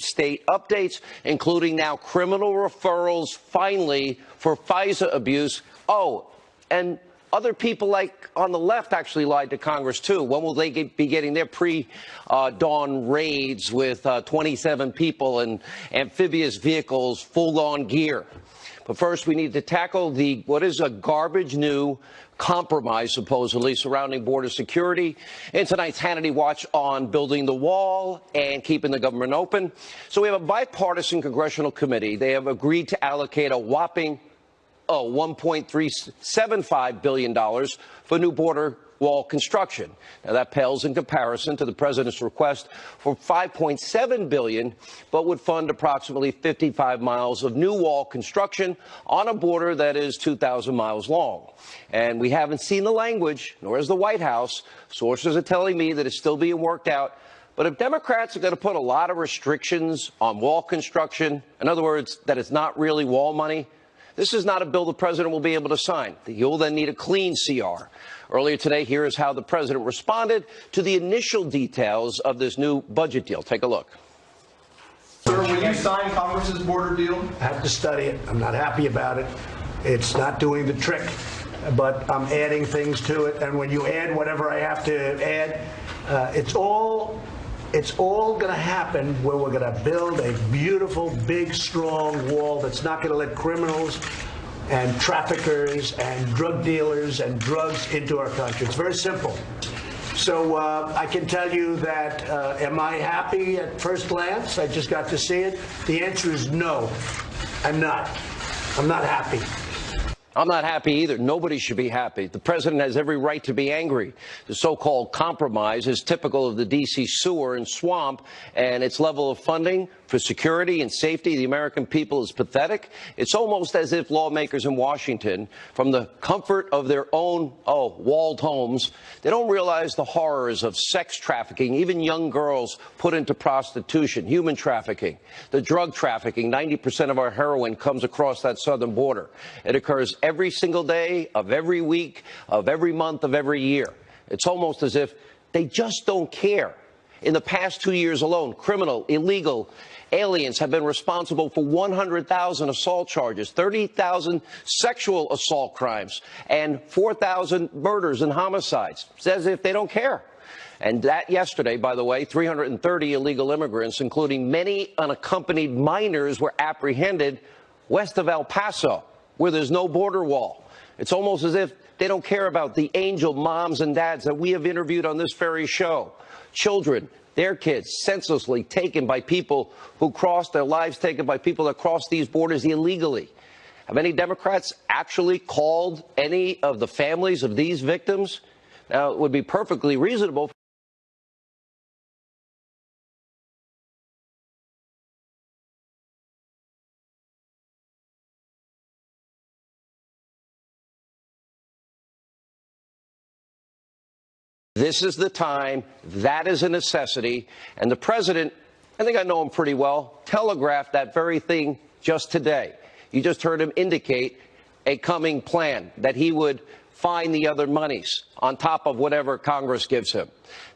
state updates, including now criminal referrals, finally, for FISA abuse. Oh, and other people like on the left actually lied to Congress, too. When will they be getting their pre-dawn raids with 27 people and amphibious vehicles, full-on gear? But first, we need to tackle what is a garbage new compromise, supposedly, surrounding border security. In tonight's Hannity Watch on building the wall and keeping the government open. So we have a bipartisan congressional committee. They have agreed to allocate a whopping $1.375 billion for new border wall construction. Now, that pales in comparison to the president's request for $5.7 billion, but would fund approximately 55 miles of new wall construction on a border that is 2,000 miles long. And we haven't seen the language, nor has the White House. Sources are telling me that it's still being worked out. But if Democrats are going to put a lot of restrictions on wall construction, in other words, that it's not really wall money, this is not a bill the president will be able to sign. He'll then need a clean CR. Earlier today, here is how the president responded to the initial details of this new budget deal. Take a look. Sir, will you sign Congress's border deal? I have to study it. I'm not happy about it. It's not doing the trick, but I'm adding things to it. And when you add whatever I have to add, it's all going to happen where we're going to build a beautiful, big, strong wall that's not going to let criminals and traffickers and drug dealers and drugs into our country. It's very simple. So I can tell you that, am I happy at first glance? I just got to see it. The answer is no, I'm not. I'm not happy. I'm not happy either. Nobody should be happy. The president has every right to be angry. The so-called compromise is typical of the D.C. sewer and swamp, and its level of funding for security and safety of the American people is pathetic. It's almost as if lawmakers in Washington, from the comfort of their own, walled homes, they don't realize the horrors of sex trafficking, even young girls put into prostitution, human trafficking, the drug trafficking. 90% of our heroin comes across that southern border. It occurs every single day of every week, of every month, of every year. It's almost as if they just don't care. In the past 2 years alone, criminal, illegal aliens have been responsible for 100,000 assault charges, 30,000 sexual assault crimes, and 4,000 murders and homicides. It's as if they don't care. And that yesterday, by the way, 330 illegal immigrants, including many unaccompanied minors, were apprehended west of El Paso, where there's no border wall. It's almost as if they don't care about the angel moms and dads that we have interviewed on this very show. Children, their kids, senselessly taken by people who crossed their lives, taken by people that crossed these borders illegally. Have any Democrats actually called any of the families of these victims? Now, it would be perfectly reasonable. This is the time. That is a necessity. And the president, I think I know him pretty well, telegraphed that very thing just today. You just heard him indicate a coming plan, that he would find the other monies on top of whatever Congress gives him.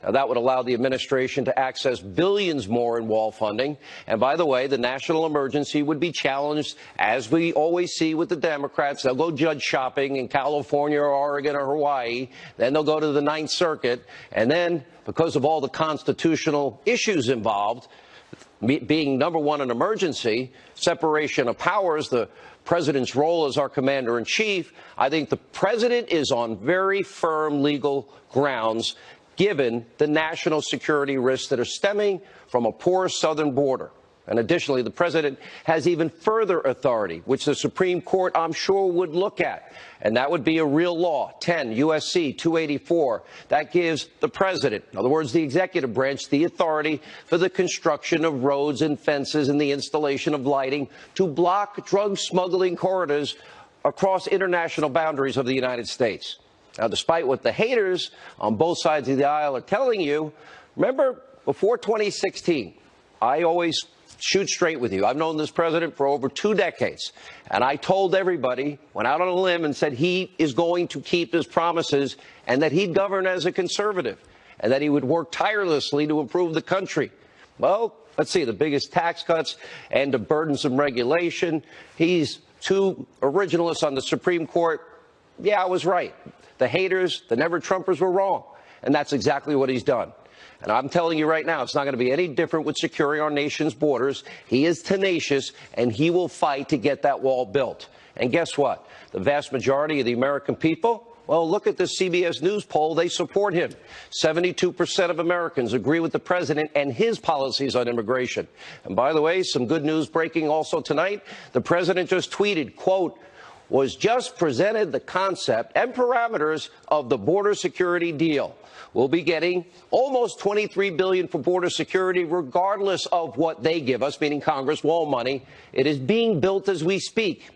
Now, that would allow the administration to access billions more in wall funding. And by the way, the national emergency would be challenged, as we always see with the Democrats. They'll go judge shopping in California or Oregon or Hawaii. Then they'll go to the Ninth Circuit. And then, because of all the constitutional issues involved, being number one, an emergency, separation of powers, the president's role as our commander-in-chief, I think the president is on very firm legal grounds, given the national security risks that are stemming from a porous southern border. And additionally, the president has even further authority, which the Supreme Court, I'm sure, would look at. And that would be a real law, 10 U.S.C. 284. That gives the president, in other words, the executive branch, the authority for the construction of roads and fences and the installation of lighting to block drug smuggling corridors across international boundaries of the United States. Now, despite what the haters on both sides of the aisle are telling you, remember, before 2016, I always shoot straight with you. I've known this president for over 2 decades, and I told everybody, went out on a limb and said he is going to keep his promises and that he'd govern as a conservative and that he would work tirelessly to improve the country. Well, Let's see, the biggest tax cuts and the burdensome regulation. He's too originalist on the Supreme Court. Yeah, I was right. The haters, the never-Trumpers were wrong. And that's exactly what he's done. And I'm telling you right now, it's not going to be any different with securing our nation's borders. He is tenacious, and he will fight to get that wall built. And guess what? The vast majority of the American people, well, look at this CBS News poll. They support him. 72% of Americans agree with the president and his policies on immigration. And by the way, some good news breaking also tonight. The president just tweeted, quote, was just presented the concept and parameters of the border security deal. We'll be getting almost $23 billion for border security, regardless of what they give us, meaning Congress, wall money. It is being built as we speak.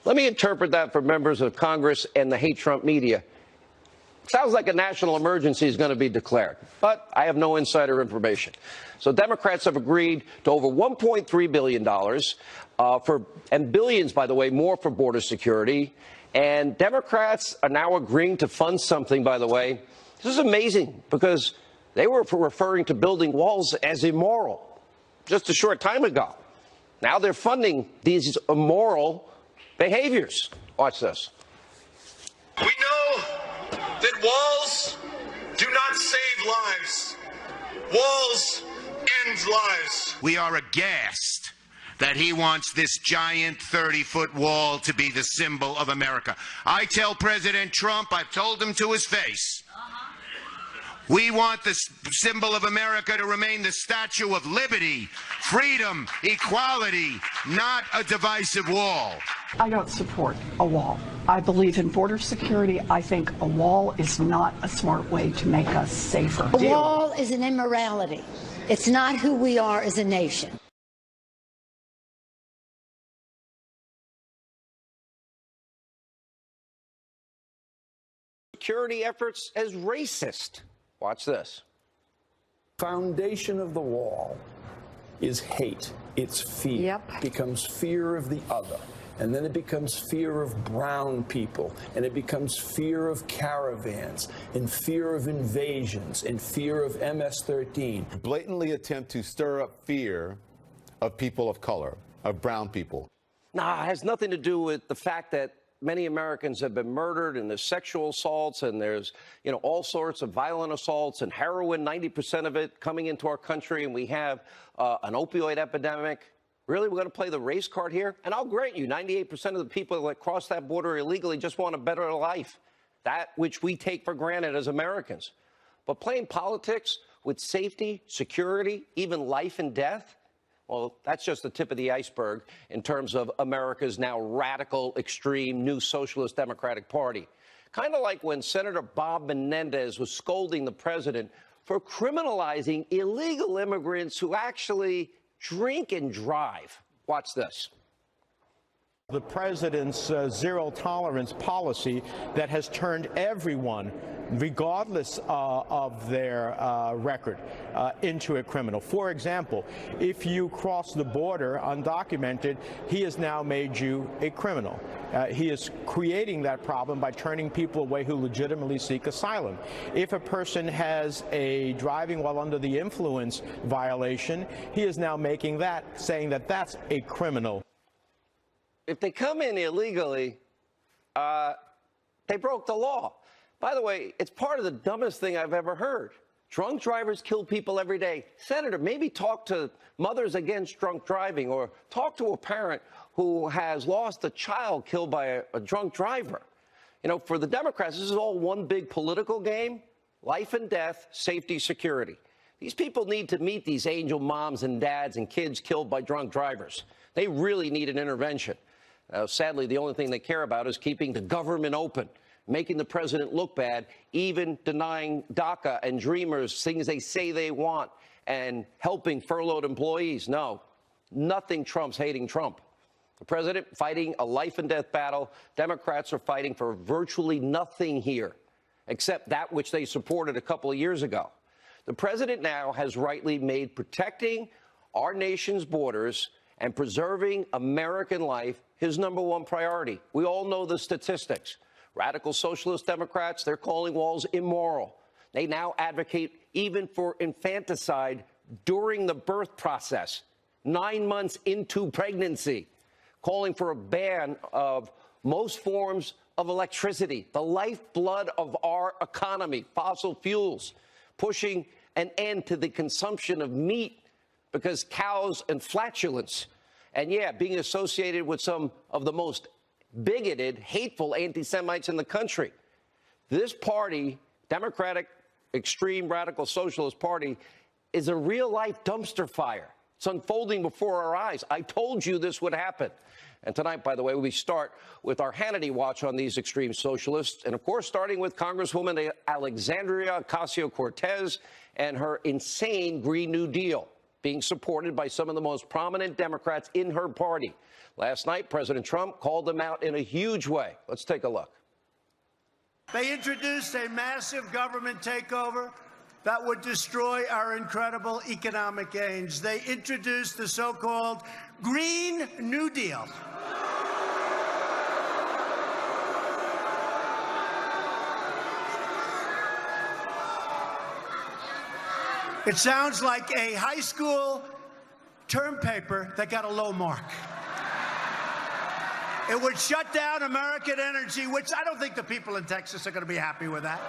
Let me interpret that for members of Congress and the hate Trump media. Sounds like a national emergency is going to be declared, but I have no insider information. So Democrats have agreed to over $1.3 billion and billions, by the way, more for border security. And Democrats are now agreeing to fund something, by the way. This is amazing because they were referring to building walls as immoral just a short time ago. Now they're funding these immoral behaviors. Watch this. We know that walls do not save lives. Walls end lives. We are aghast that he wants this giant 30-foot wall to be the symbol of America. I tell President Trump, I've told him to his face, we want the symbol of America to remain the Statue of Liberty, freedom, equality, not a divisive wall. I don't support a wall. I believe in border security. I think a wall is not a smart way to make us safer. A wall is an immorality. It's not who we are as a nation. Security efforts as racist. Watch this. Foundation of the wall is hate. It's fear. Yep. It becomes fear of the other. And then it becomes fear of brown people. And it becomes fear of caravans and fear of invasions and fear of MS-13. Blatantly attempt to stir up fear of people of color, of brown people. Nah, it has nothing to do with the fact that many Americans have been murdered, and there's sexual assaults, and there's, all sorts of violent assaults, and heroin, 90% of it coming into our country, and we have an opioid epidemic. Really, we're going to play the race card here? And I'll grant you, 98% of the people that cross that border illegally just want a better life, that which we take for granted as Americans. But playing politics with safety, security, even life and death, well, that's just the tip of the iceberg in terms of America's now radical, extreme, new socialist Democratic Party. Kind of like when Senator Bob Menendez was scolding the president for criminalizing illegal immigrants who actually drink and drive. Watch this. The president's zero-tolerance policy that has turned everyone, regardless of their record, into a criminal. For example, if you cross the border undocumented, he has now made you a criminal. He is creating that problem by turning people away who legitimately seek asylum. If a person has a driving while under the influence violation, he is now making that, saying that that's a criminal. If they come in illegally, they broke the law. By the way, it's part of the dumbest thing I've ever heard. Drunk drivers kill people every day. Senator, maybe talk to Mothers Against Drunk Driving, or talk to a parent who has lost a child killed by a drunk driver. For the Democrats, this is all one big political game. Life and death, safety, security. These people need to meet these angel moms and dads and kids killed by drunk drivers. They really need an intervention. Sadly, the only thing they care about is keeping the government open, making the president look bad, even denying DACA and Dreamers things they say they want, and helping furloughed employees. No, nothing trumps hating Trump. The president fighting a life and death battle. Democrats are fighting for virtually nothing here, except that which they supported a couple of years ago. The president now has rightly made protecting our nation's borders and preserving American life his #1 priority. We all know the statistics. Radical socialist Democrats, they're calling walls immoral. They now advocate even for infanticide during the birth process, 9 months into pregnancy, calling for a ban of most forms of electricity, the lifeblood of our economy, fossil fuels, pushing an end to the consumption of meat because cows and flatulence, and yeah, being associated with some of the most bigoted, hateful anti-Semites in the country. This party, Democratic Extreme Radical Socialist Party, is a real-life dumpster fire. It's unfolding before our eyes. I told you this would happen. And tonight, by the way, we start with our Hannity watch on these extreme socialists. And of course, starting with Congresswoman Alexandria Ocasio-Cortez and her insane Green New Deal, being supported by some of the most prominent Democrats in her party. Last night, President Trump called them out in a huge way. Let's take a look. They introduced a massive government takeover that would destroy our incredible economic gains. They introduced the so-called Green New Deal. It sounds like a high school term paper that got a low mark. It would shut down American energy, which I don't think the people in Texas are going to be happy with that.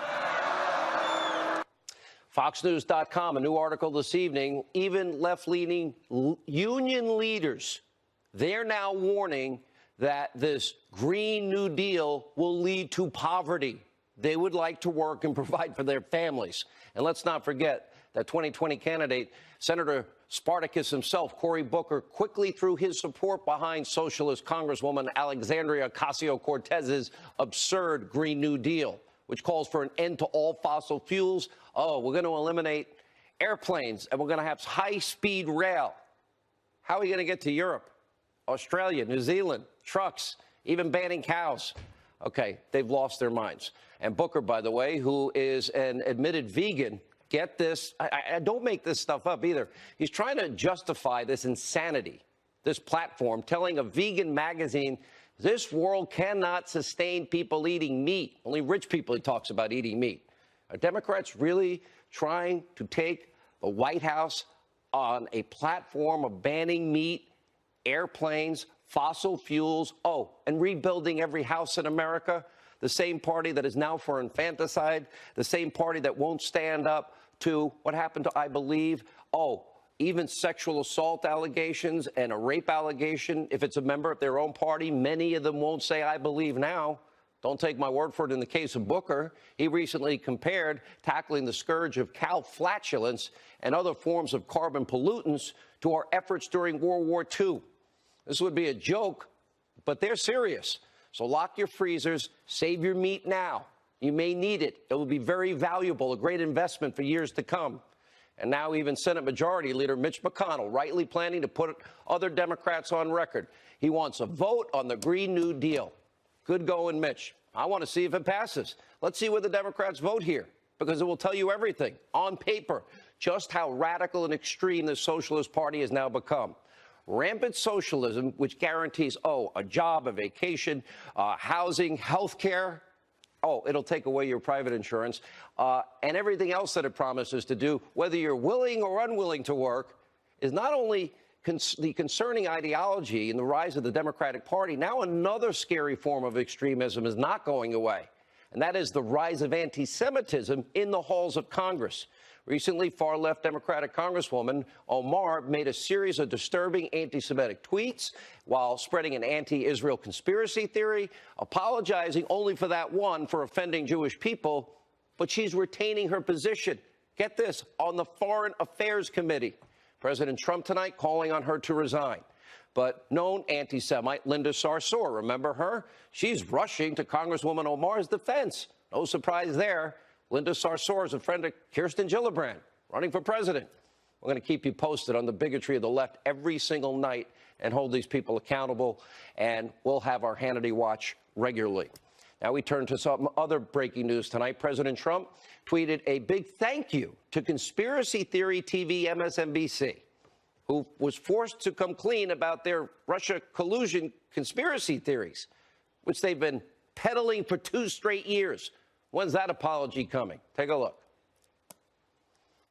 FoxNews.com, a new article this evening, even left-leaning union leaders, they're now warning that this Green New Deal will lead to poverty. They would like to work and provide for their families. And let's not forget that 2020 candidate, Senator Spartacus himself, Cory Booker, quickly threw his support behind Socialist Congresswoman Alexandria Ocasio-Cortez's absurd Green New Deal, which calls for an end to all fossil fuels. Oh, we're going to eliminate airplanes, and we're going to have high-speed rail. How are we going to get to Europe, Australia, New Zealand, trucks, even banning cows? Okay, they've lost their minds. And Booker, by the way, who is an admitted vegan, get this, I don't make this stuff up either. He's trying to justify this insanity, this platform, telling a vegan magazine, this world cannot sustain people eating meat. Only rich people he talks about eating meat. Are Democrats really trying to take the White House on a platform of banning meat, airplanes, fossil fuels, and rebuilding every house in America? The same party that is now for infanticide, the same party that won't stand up to what happened to, I believe, even sexual assault allegations and a rape allegation. If it's a member of their own party, many of them won't say, I believe now. Don't take my word for it in the case of Booker. He recently compared tackling the scourge of cow flatulence and other forms of carbon pollutants to our efforts during World War II. This would be a joke, but they're serious. So lock your freezers, save your meat now. You may need it. It will be very valuable, a great investment for years to come. And now even Senate Majority Leader Mitch McConnell rightly planning to put other Democrats on record. He wants a vote on the Green New Deal. Good going, Mitch. I want to see if it passes. Let's see where the Democrats vote here, because it will tell you everything on paper, just how radical and extreme the Socialist Party has now become. Rampant socialism, which guarantees, a job, a vacation, housing, health care. It'll take away your private insurance, and everything else that it promises to do, whether you're willing or unwilling to work, is not only the concerning ideology and the rise of the Democratic Party. Now another scary form of extremism is not going away, and that is the rise of anti-Semitism in the halls of Congress. Recently, far-left Democratic Congresswoman Omar made a series of disturbing anti-Semitic tweets while spreading an anti-Israel conspiracy theory, apologizing only for that one for offending Jewish people, but she's retaining her position. Get this, on the Foreign Affairs Committee. President Trump tonight calling on her to resign. But known anti-Semite Linda Sarsour, remember her? She's rushing to Congresswoman Omar's defense. No surprise there. Linda Sarsour is a friend of Kirsten Gillibrand, running for president. We're going to keep you posted on the bigotry of the left every single night and hold these people accountable, and we'll have our Hannity watch regularly. Now we turn to some other breaking news tonight. President Trump tweeted a big thank you to conspiracy theory TV MSNBC, who was forced to come clean about their Russia collusion conspiracy theories, which they've been peddling for 2 straight years. When's that apology coming? Take a look.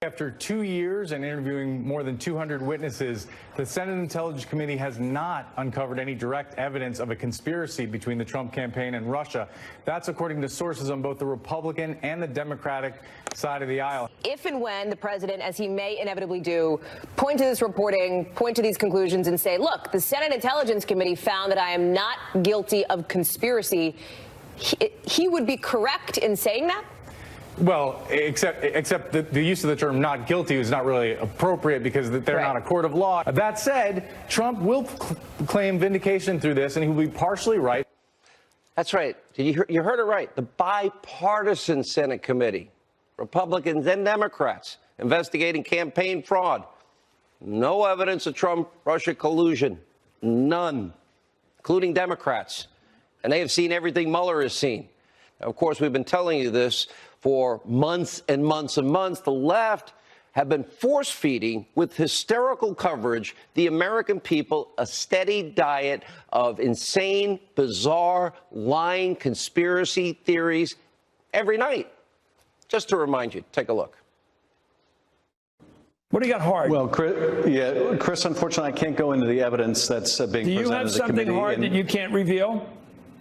After 2 years and interviewing more than 200 witnesses, the Senate Intelligence Committee has not uncovered any direct evidence of a conspiracy between the Trump campaign and Russia. That's according to sources on both the Republican and the Democratic side of the aisle. If and when the president, as he may inevitably do, point to this reporting, point to these conclusions and say, look, the Senate Intelligence Committee found that I am not guilty of conspiracy, he would be correct in saying that? Well, except the use of the term not guilty is not really appropriate because they're not a court of law. That said, Trump will claim vindication through this, and he will be partially right. That's right. You heard it right. The bipartisan Senate committee, Republicans and Democrats, investigating campaign fraud. No evidence of Trump-Russia collusion. None, including Democrats. And they have seen everything Mueller has seen. Now, of course, we've been telling you this for months and months and months. The left have been force-feeding with hysterical coverage the American people a steady diet of insane, bizarre, lying conspiracy theories every night. Just to remind you, take a look. What do you got hard? Well, Chris, unfortunately, I can't go into the evidence that's being presented to the committee. Do you have something hard that you can't reveal?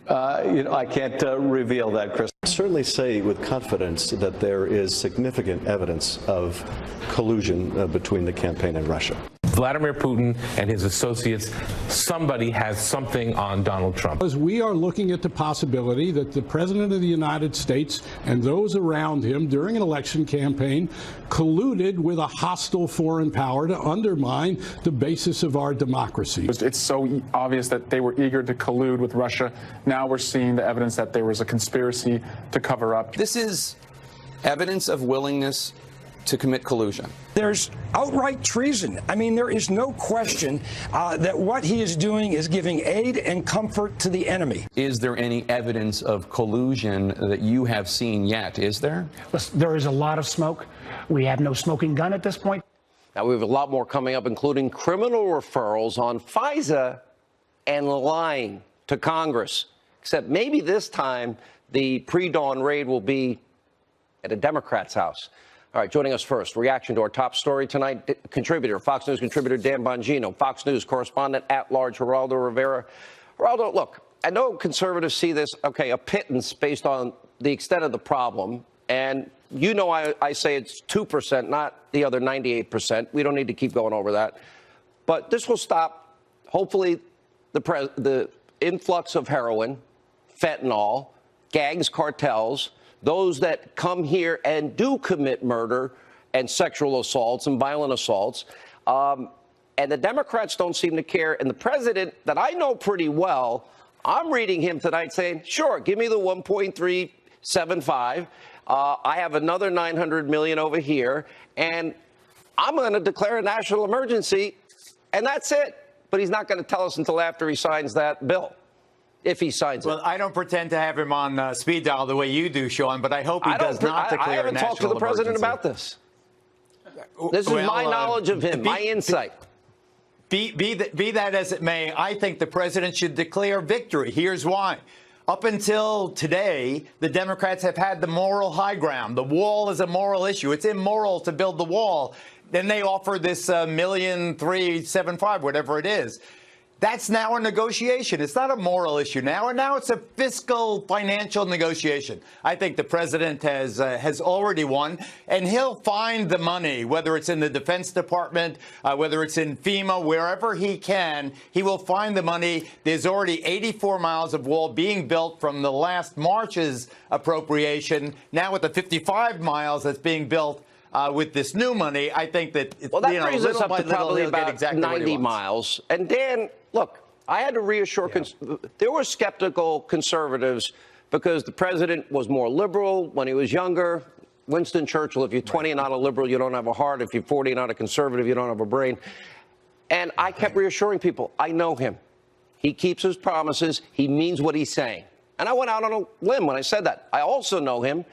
I can't reveal that, Chris. I certainly say with confidence that there is significant evidence of collusion between the campaign and Russia. Vladimir Putin and his associates, somebody has something on Donald Trump. As we are looking at the possibility that the President of the United States and those around him during an election campaign colluded with a hostile foreign power to undermine the basis of our democracy. It's so obvious that they were eager to collude with Russia. Now we're seeing the evidence that there was a conspiracy to cover up. This is evidence of willingness to commit collusion. There's outright treason. I mean, there is no question that what he is doing is giving aid and comfort to the enemy. Is there any evidence of collusion that you have seen yet? Is there? There is a lot of smoke. We have no smoking gun at this point. Now, we have a lot more coming up, including criminal referrals on FISA and lying to Congress. Except maybe this time the pre-dawn raid will be at a Democrat's house. All right, joining us first, reaction to our top story tonight, Fox News contributor Dan Bongino, Fox News correspondent at large, Geraldo Rivera. Geraldo, look, I know conservatives see this, okay, a pittance based on the extent of the problem. And you know I say it's 2%, not the other 98%. We don't need to keep going over that. But this will stop, hopefully, the influx of heroin, fentanyl, gangs, cartels, those that come here and do commit murder and sexual assaults and violent assaults. And the Democrats don't seem to care. And the president that I know pretty well, I'm reading him tonight saying, sure, give me the 1.375. I have another 900 million over here, and I'm going to declare a national emergency, and that's it. But he's not going to tell us until after he signs that bill. If he signs it. Well, I don't pretend to have him on speed dial the way you do, Sean, but I hope he does not declare I haven't a national talked to the president emergency. about this. This is my knowledge of him, my insight. Be that as it may, I think the president should declare victory. Here's why. Up until today, the Democrats have had the moral high ground. The wall is a moral issue. It's immoral to build the wall. Then they offer this $1,375,000, whatever it is. That's now a negotiation. It's not a moral issue now, and now it's a fiscal, financial negotiation. I think the president has already won, and he'll find the money, whether it's in the Defense Department, whether it's in FEMA, wherever he can, he will find the money. There's already 84 miles of wall being built from the last March's appropriation. Now with the 55 miles that's being built, with this new money, I think that that brings us up to probably about exactly 90 miles. And Dan, look, I had to reassure there were skeptical conservatives because the president was more liberal when he was younger. Winston Churchill, if you're 20 and not a liberal, you don't have a heart. If you're 40 and not a conservative, you don't have a brain. And I kept reassuring people, I know him. He keeps his promises. He means what he's saying. And I went out on a limb when I said that. I also know him.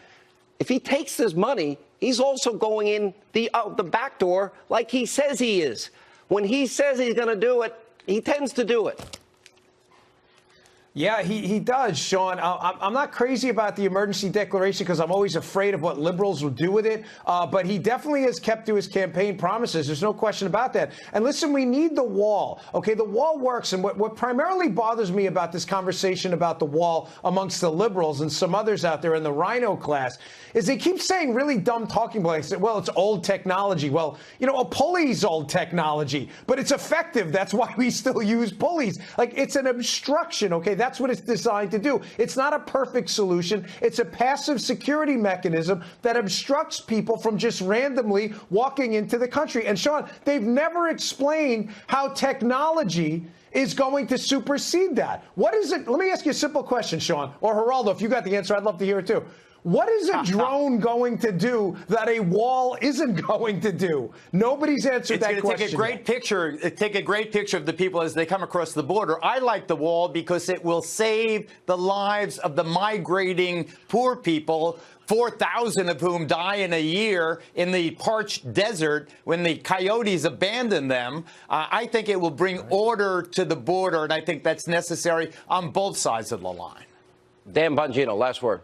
If he takes this money, he's also going in the back door like he says he is. When he says he's going to do it, he tends to do it. Yeah, he does, Sean. I'm not crazy about the emergency declaration because I'm always afraid of what liberals will do with it. But he definitely has kept to his campaign promises. There's no question about that. And listen, we need the wall. Okay, the wall works. And what primarily bothers me about this conversation about the wall amongst the liberals and some others out there in the rhino class is they keep saying really dumb talking points. Well, it's old technology. Well, you know, a pulley's old technology, but it's effective. That's why we still use pulleys. Like, it's an obstruction, okay? That's what it's designed to do. It's not a perfect solution. It's a passive security mechanism that obstructs people from just randomly walking into the country. And Sean, they've never explained how technology is going to supersede that. What is it? Let me ask you a simple question, Sean, or Geraldo, if you got the answer, I'd love to hear it too. What is a drone going to do that a wall isn't going to do? Nobody's answered that question. Take a great picture of the people as they come across the border. I like the wall because it will save the lives of the migrating poor people, 4,000 of whom die in a year in the parched desert when the coyotes abandon them. I think it will bring order to the border, and I think that's necessary on both sides of the line. Dan Bongino, last word.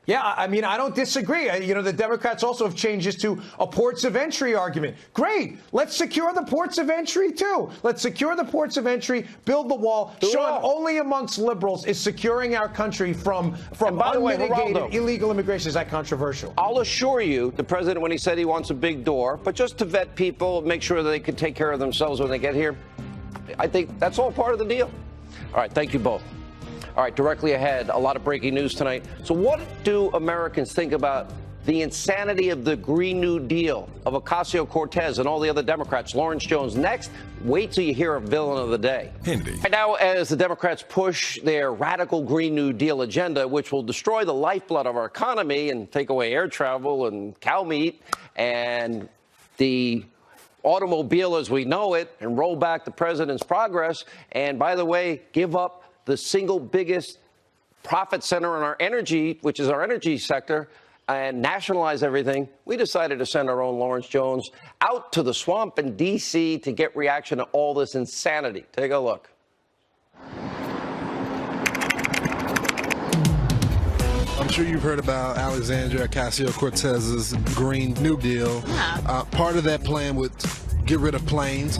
Yeah, I mean, I don't disagree. You know, the Democrats also have changed this to a ports of entry argument. Great. Let's secure the ports of entry, too. Let's secure the ports of entry, build the wall. Sean, only amongst liberals is securing our country from unmitigated illegal immigration. Is that controversial? I'll assure you, the president, when he said he wants a big door, but just to vet people, make sure that they can take care of themselves when they get here, I think that's all part of the deal. All right, thank you both. All right, directly ahead, a lot of breaking news tonight. So what do Americans think about the insanity of the Green New Deal, of Ocasio-Cortez and all the other Democrats? Lawrence Jones next. Wait till you hear a villain of the day. Right now, as the Democrats push their radical Green New Deal agenda, which will destroy the lifeblood of our economy and take away air travel and cow meat and the automobile as we know it, and roll back the president's progress, and by the way, give up the single biggest profit center in our energy, which is our energy sector, and nationalize everything, we decided to send our own Lawrence Jones out to the swamp in D.C. to get reaction to all this insanity. Take a look. I'm sure you've heard about Alexandria Ocasio-Cortez's Green New Deal. Yeah. Part of that plan would get rid of planes.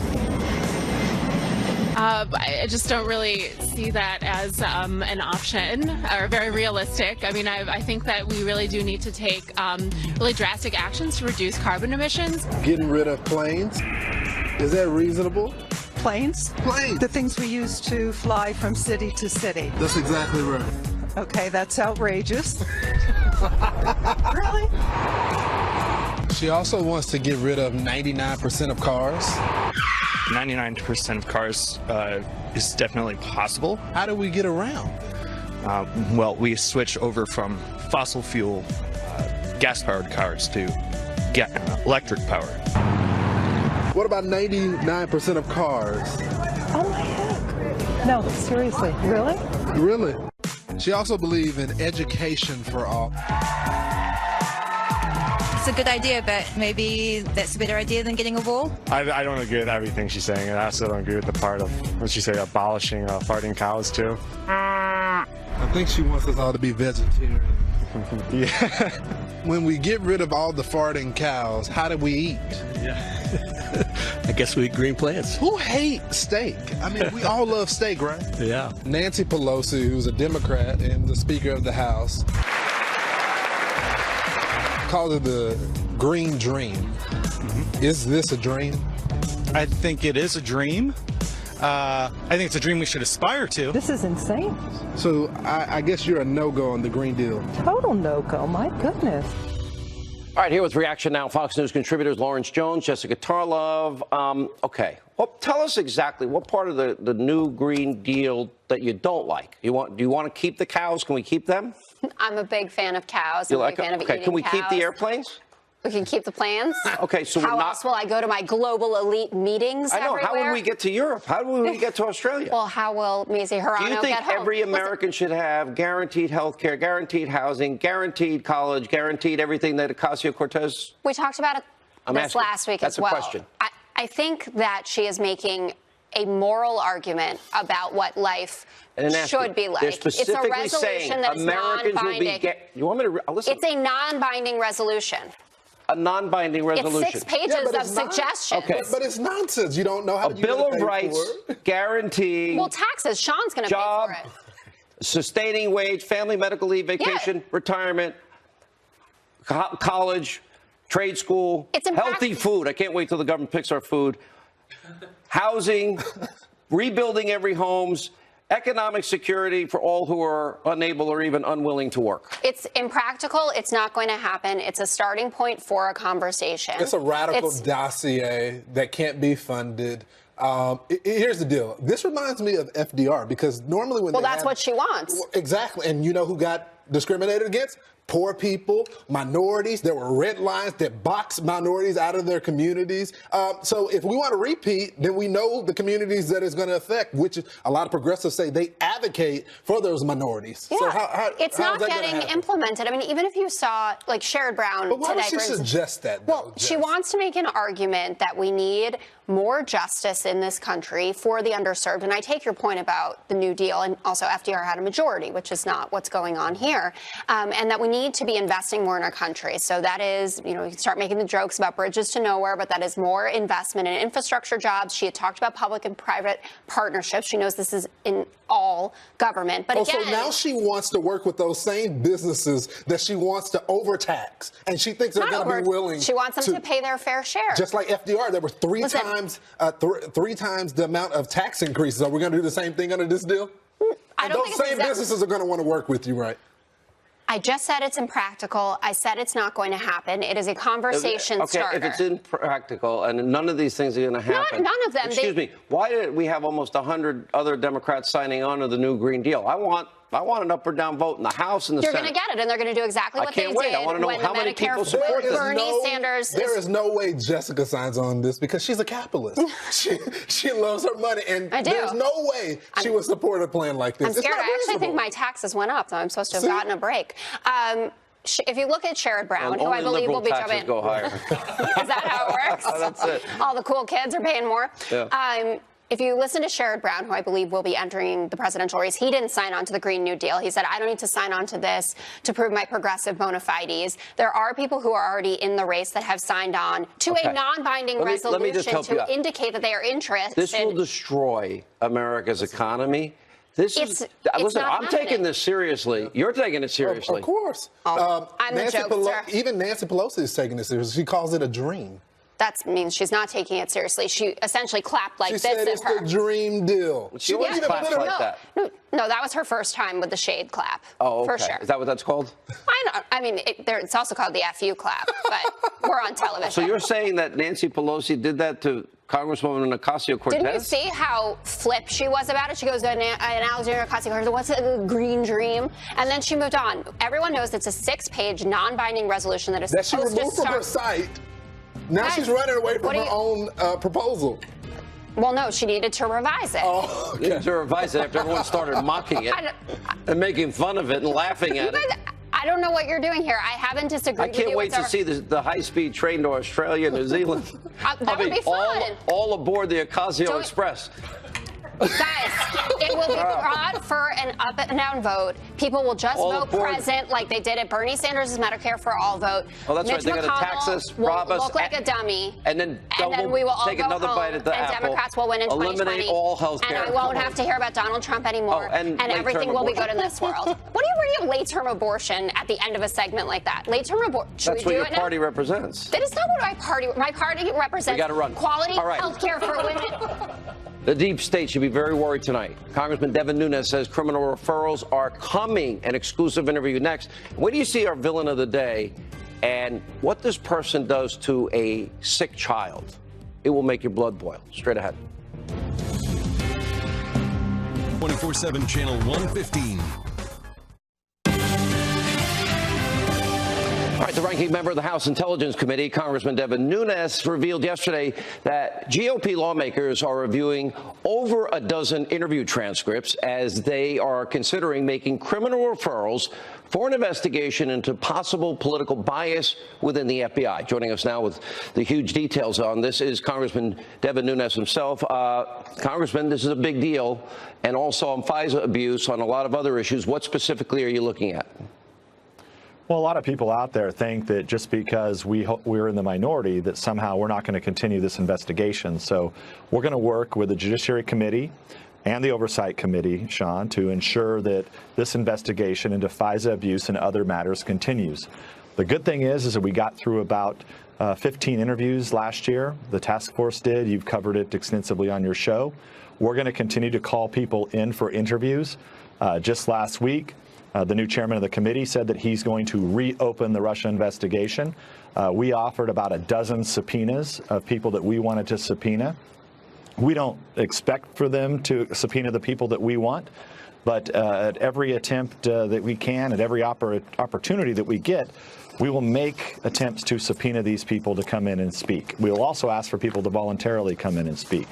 I just don't really see that as an option or very realistic. I mean, I think that we really do need to take really drastic actions to reduce carbon emissions. Getting rid of planes, is that reasonable? Planes? Planes. The things we use to fly from city to city. That's exactly right. Okay, that's outrageous. Really? She also wants to get rid of 99% of cars. 99% of cars is definitely possible. How do we get around? Well, we switch over from fossil fuel gas-powered cars to electric power. What about 99% of cars? Oh my heck. No, seriously, really? Really? She also believes in education for all. It's a good idea, but maybe that's a better idea than getting a wall. I don't agree with everything she's saying, and I also don't agree with the part of what she say abolishing farting cows too. I think she wants us all to be vegetarian. Yeah. When we get rid of all the farting cows, how do we eat? Yeah. I guess we eat green plants. Who hates steak? I mean, we all love steak, right? Yeah. Nancy Pelosi, who's a Democrat and the Speaker of the House, called it the green dream. Mm-hmm. Is this a dream? I think it is a dream. I think it's a dream we should aspire to. This is insane. So I guess you're a no-go on the Green Deal. Total no-go, my goodness. All right, here with Reaction Now, Fox News contributors Lawrence Jones, Jessica Tarlov. Okay, well, tell us exactly what part of the new Green Deal that you don't like. Do you want to keep the cows? Can we keep them? I'm a big fan of cows. I'm a big fan of eating can we cows. keep the airplanes? We can keep the plans. Okay, so how else will I go to my global elite meetings everywhere? How would we get to Europe? How would we get to Australia? Well, how will Macy Hirano get home? Do you think every American should have guaranteed health care, guaranteed housing, guaranteed college, guaranteed everything that Ocasio-Cortez? We talked about it last week as well. That's a question. I think that she is making a moral argument about what life should be like. They're specifically it's a resolution saying that's Americans will be. You want me to listen? It's a non-binding resolution. A non-binding resolution. It's 6 pages of suggestions. Okay. But it's nonsense. You don't know how a Bill of Rights guaranteeing. Well, taxes. Sean's going to pay for it. Sustaining wage, family medical leave, vacation, retirement, college, trade school, healthy food. I can't wait till the government picks our food. Housing, rebuilding every homes, economic security for all who are unable or even unwilling to work. It's impractical. It's not going to happen. It's a starting point for a conversation. It's a radical dossier that can't be funded. Here's the deal. This reminds me of FDR because normally when that's what she wants. Exactly. And you know who got discriminated against? Poor people, minorities. There were red lines that boxed minorities out of their communities. So if we want to repeat, then we know the communities that it's going to affect, which a lot of progressives say they advocate for those minorities. Yeah, so it's not getting implemented. I mean, even if you saw like Sherrod Brown but why today, would she suggest that? Well, she wants to make an argument that we need more justice in this country for the underserved. And I take your point about the New Deal, and also FDR had a majority, which is not what's going on here, and that we need to be investing more in our country. So that is, you know, you can start making the jokes about bridges to nowhere, but that is more investment in infrastructure jobs. She had talked about public and private partnerships. She knows this is in all government. But again, so now she wants to work with those same businesses that she wants to overtax, and she thinks they're going to be willing. She wants them to pay their fair share. Just like FDR, there were three times the amount of tax increases. Are we going to do the same thing under this deal? And those same businesses are going to want to work with you, right? I just said it's impractical. I said it's not going to happen. It is a conversation starter. If it's impractical and none of these things are going to happen. None of them. Excuse me. Why did we have almost 100 other Democrats signing on to the new Green Deal? I want an up or down vote in the House and the Senate. You're going to get it, and they're going to do exactly what they did. I can't wait. I want to know how many people support this. Bernie Sanders. There is no way Jessica signs on this because she's a capitalist. she loves her money, and there's no way she would support a plan like this. I'm scared. I actually think my taxes went up, though. I'm supposed to have gotten a break. If you look at Sherrod Brown, who I believe will be jumping. Go higher. Is that how it works? That's it. All the cool kids are paying more. Yeah. If you listen to Sherrod Brown, who I believe will be entering the presidential race, he didn't sign on to the Green New Deal. He said, I don't need to sign on to this to prove my progressive bona fides. There are people who are already in the race that have signed on to a non-binding resolution to indicate that they are interested. This will destroy America's economy. Listen, I'm taking this seriously. You're taking it seriously. Of course. I'm the jokester. Even Nancy Pelosi is taking it seriously. She calls it a dream. That means she's not taking it seriously. She essentially clapped like this at her. She said it's the dream deal. She wouldn't clap like that. No, that was her first time with the shade clap. Oh, okay. For sure. Is that what that's called? I mean, it's also called the FU clap, but we're on television. So you're saying that Nancy Pelosi did that to Congresswoman Ocasio-Cortez? Didn't you see how flip she was about it? She goes, Alexandria Ocasio-Cortez, what's a green dream? And then she moved on. Everyone knows it's a 6-page, non-binding resolution that is supposed to start. That she removed from her site. Now she's running away from her own proposal. Well, no, she needed to revise it. Oh, okay. Needed to revise it after everyone started mocking it and making fun of it and laughing at it. I don't know what you're doing here. I haven't disagreed with you. I can't wait to see the high-speed train to Australia and New Zealand. That would be fun. All aboard the Ocasio Express. Guys, it will be brought for an up and down vote. People will just vote present like they did at Bernie Sanders' Medicare for All vote. Oh, that's right. They're going to tax us, rob us. Look like a dummy. And then we will all take go another home, bite at the apple. And Democrats will win in 2020. Eliminate all health care. And I won't have to hear about Donald Trump anymore. And everything will be good in this world. What are you reading late-term abortion at the end of a segment like that? Late-term abortion. That's what your party represents. That is not what my party represents. We got to run. Quality health care for women. The deep state should be very worried tonight. Congressman Devin Nunes says criminal referrals are coming. An exclusive interview next. Where do you see our villain of the day and what this person does to a sick child? It will make your blood boil. Straight ahead. 24/7 Channel 115. All right, the ranking member of the House Intelligence Committee, Congressman Devin Nunes, revealed yesterday that GOP lawmakers are reviewing over a dozen interview transcripts as they are considering making criminal referrals for an investigation into possible political bias within the FBI. Joining us now with the huge details on this is Congressman Devin Nunes himself. Congressman, this is a big deal, and also on FISA abuse, on a lot of other issues. What specifically are you looking at? Well, a lot of people out there think that just because we're in the minority that somehow we're not going to continue this investigation. So we're going to work with the Judiciary Committee and the Oversight Committee, Sean, to ensure that this investigation into FISA abuse and other matters continues. The good thing is that we got through about 15 interviews last year. The task force did. You've covered it extensively on your show. We're going to continue to call people in for interviews. Just last week, the new chairman of the committee said that he's going to reopen the Russia investigation. We offered about a dozen subpoenas of people that we wanted to subpoena. We don't expect for them to subpoena the people that we want, but at every attempt that we can, at every opportunity that we get, we will make attempts to subpoena these people to come in and speak. We will also ask for people to voluntarily come in and speak.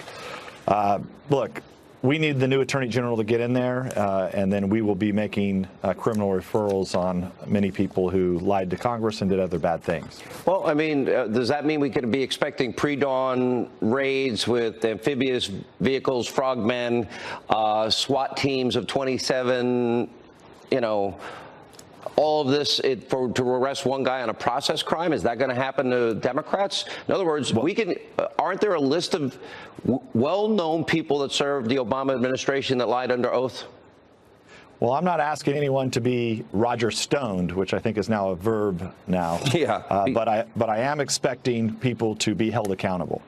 Look, we need the new Attorney General to get in there, and then we will be making criminal referrals on many people who lied to Congress and did other bad things. Well, I mean, does that mean we could be expecting pre-dawn raids with amphibious vehicles, frogmen, SWAT teams of 27, all of this to arrest one guy on a process crime? Is that going to happen to Democrats? In other words, aren't there a list of well-known people that served the Obama administration that lied under oath? Well, I'm not asking anyone to be Roger Stoned, which I think is now a verb now. Yeah. But I am expecting people to be held accountable.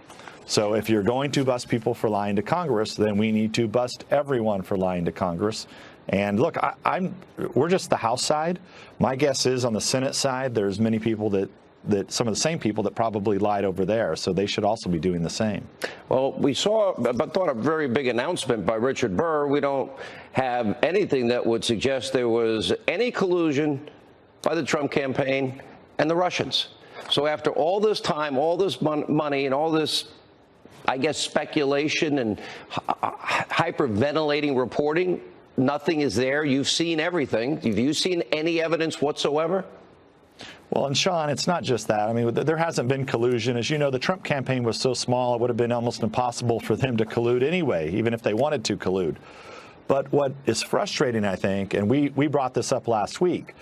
So if you're going to bust people for lying to Congress, then we need to bust everyone for lying to Congress. And look, we're just the House side. My guess is on the Senate side, there's many people that some of the same people that probably lied over there, so they should also be doing the same. Well, we saw, but thought a very big announcement by Richard Burr. We don't have anything that would suggest there was any collusion by the Trump campaign and the Russians. So after all this time, all this money, and all this, I guess, speculation and hyperventilating reporting, nothing is there. You've seen everything. Have you seen any evidence whatsoever? Well, and Sean, it's not just that. I mean, there hasn't been collusion. As you know, the Trump campaign was so small, it would have been almost impossible for them to collude anyway, even if they wanted to collude. But what is frustrating, I think, and we brought this up last week,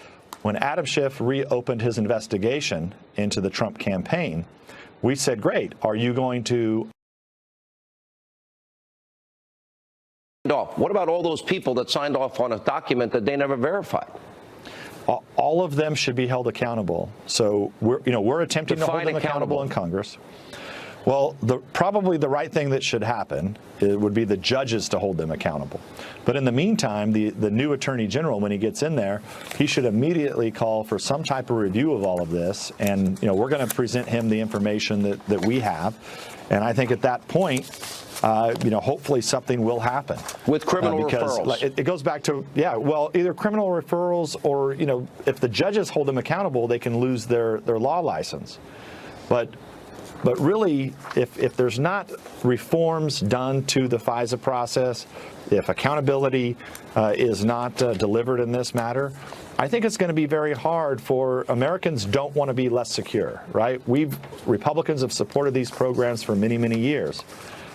when Adam Schiff reopened his investigation into the Trump campaign, we said, great, are you going to... What about all those people that signed off on a document that they never verified? All of them should be held accountable. So we're attempting to hold them accountable in Congress. Well, probably the right thing that should happen would be the judges to hold them accountable. But in the meantime, the new Attorney General, when he gets in there, he should immediately call for some type of review of all of this. And we're going to present him the information that we have. And I think at that point, hopefully something will happen. With criminal referrals. It goes back to, either criminal referrals or, if the judges hold them accountable, they can lose their law license. But really, if there's not reforms done to the FISA process, if accountability is not delivered in this matter, I think it's going to be very hard for Americans don't want to be less secure, right? Republicans have supported these programs for many, many years.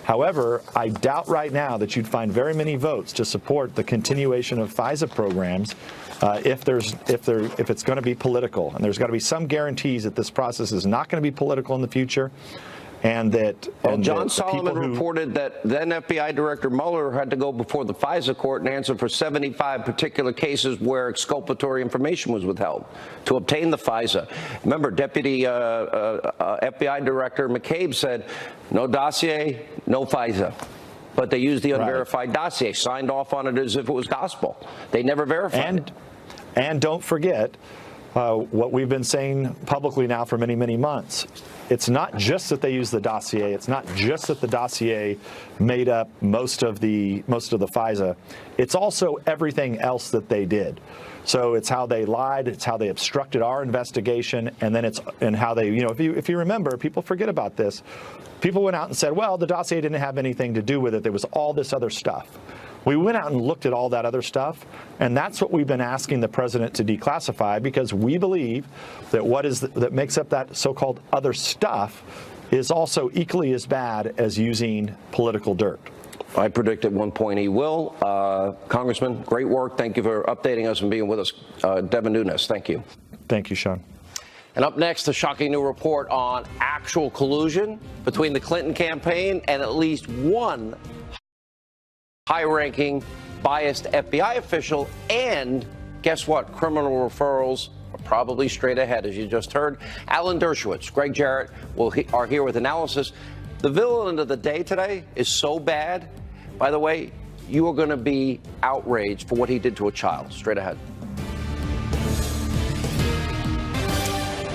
However, I doubt right now that you'd find very many votes to support the continuation of FISA programs if it's going to be political. And there's got to be some guarantees that this process is not going to be political in the future. And that John Solomon reported that then FBI Director Mueller had to go before the FISA court and answer for 75 particular cases where exculpatory information was withheld to obtain the FISA. Remember, Deputy FBI Director McCabe said, no dossier, no FISA. But they used the unverified dossier, signed off on it as if it was gospel. They never verified it. And don't forget what we've been saying publicly now for many, many months. it's not just that they used the dossier. It's not just that the dossier made up most of the FISA. It's also everything else that they did. So it's how they lied, it's how they obstructed our investigation, and then it's how they, if you remember, people forget about this. People went out and said, well, the dossier didn't have anything to do with it. There was all this other stuff. We went out and looked at all that other stuff, and that's what we've been asking the president to declassify, because we believe that that makes up that so-called other stuff is also equally as bad as using political dirt. I predict at one point he will. Congressman, great work. Thank you for updating us and being with us. Devin Nunes, thank you. Thank you, Sean. And up next, a shocking new report on actual collusion between the Clinton campaign and at least one high-ranking, biased FBI official. And guess what? Criminal referrals are probably straight ahead, as you just heard. Alan Dershowitz, Greg Jarrett are here with analysis. The villain of the day today is so bad. By the way, you are going to be outraged for what he did to a child. Straight ahead.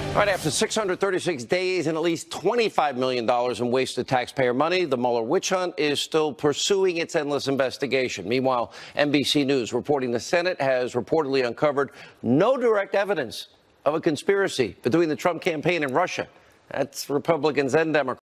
All right, after 636 days and at least $25 million in wasted taxpayer money, the Mueller witch hunt is still pursuing its endless investigation. Meanwhile, NBC News reporting the Senate has reportedly uncovered no direct evidence of a conspiracy between the Trump campaign and Russia. That's Republicans and Democrats.